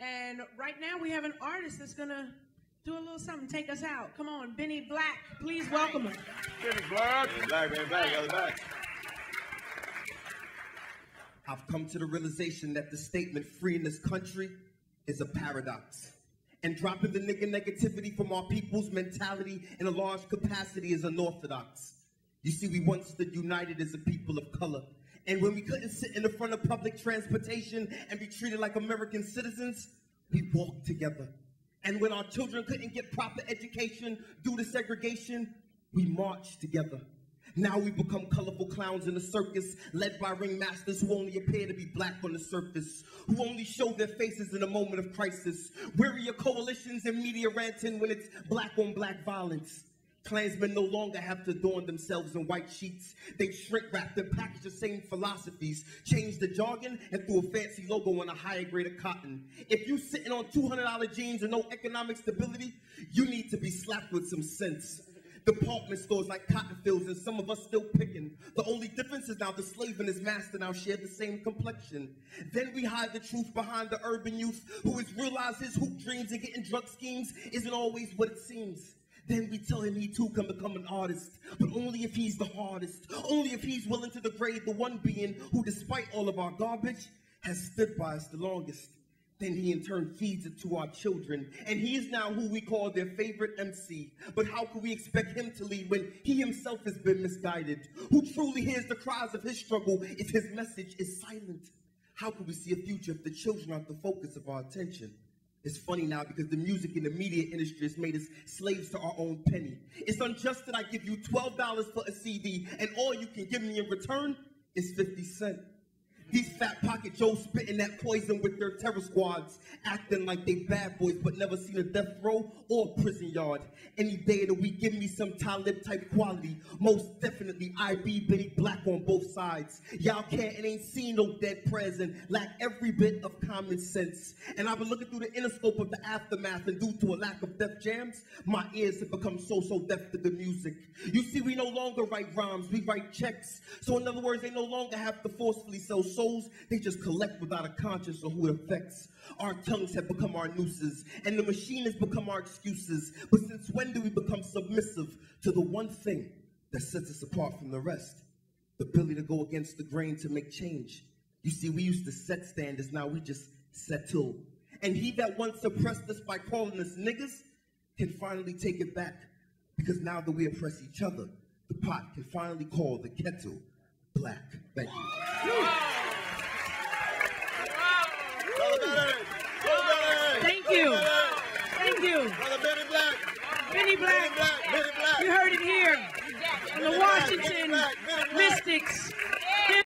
And right now we have an artist that's going to do a little something, take us out. Come on, Benny Black. Please welcome him. Benny Black. Black, Black. I've come to the realization that the statement free in this country is a paradox. And dropping the nigga negativity from our people's mentality in a large capacity is unorthodox. You see, we once stood united as a people of color. And when we couldn't sit in the front of public transportation and be treated like American citizens, we walked together. And when our children couldn't get proper education due to segregation, we marched together. Now we become colorful clowns in a circus, led by ringmasters who only appear to be black on the surface, who only show their faces in a moment of crisis, weary of coalitions and media ranting when it's black on black violence. Klansmen no longer have to adorn themselves in white sheets. They shrink-wrap and package the same philosophies, change the jargon, and throw a fancy logo on a higher grade of cotton. If you sitting on $200 jeans and no economic stability, you need to be slapped with some sense. Department stores like cotton fields, and some of us still picking. The only difference is now the slave and his master now share the same complexion. Then we hide the truth behind the urban youth who has realized his hoop dreams and getting drug schemes isn't always what it seems. Then we tell him he too can become an artist, but only if he's the hardest, only if he's willing to degrade the one being who, despite all of our garbage, has stood by us the longest. Then he in turn feeds it to our children, and he is now who we call their favorite MC. But how can we expect him to lead when he himself has been misguided? Who truly hears the cries of his struggle if his message is silent? How can we see a future if the children aren't the focus of our attention? It's funny now because the music and the media industry has made us slaves to our own penny. It's unjust that I give you $12 for a CD and all you can give me in return is 50 cents. These fat pocket Joes spitting that poison with their terror squads, acting like they bad boys but never seen a death row or a prison yard. Any day of the week, give me some Talib type quality. Most definitely, I be Benny Black on both sides. Y'all can't and ain't seen no dead prayers and lack every bit of common sense. And I've been looking through the inner scope of the aftermath, and due to a lack of Def Jams, my ears have become so deaf to the music. You see, we no longer write rhymes, we write checks. So in other words, they no longer have to forcefully sell souls, they just collect without a conscience of who it affects. Our tongues have become our nooses, and the machine has become our excuses. But since when do we become submissive to the one thing that sets us apart from the rest? The ability to go against the grain to make change. You see, we used to set standards, now we just settle. And he that once oppressed us by calling us niggas can finally take it back. Because now that we oppress each other, the pot can finally call the kettle black. Thank you. Thank you. Thank you. Benny Black. You heard it here on the Washington Mystics.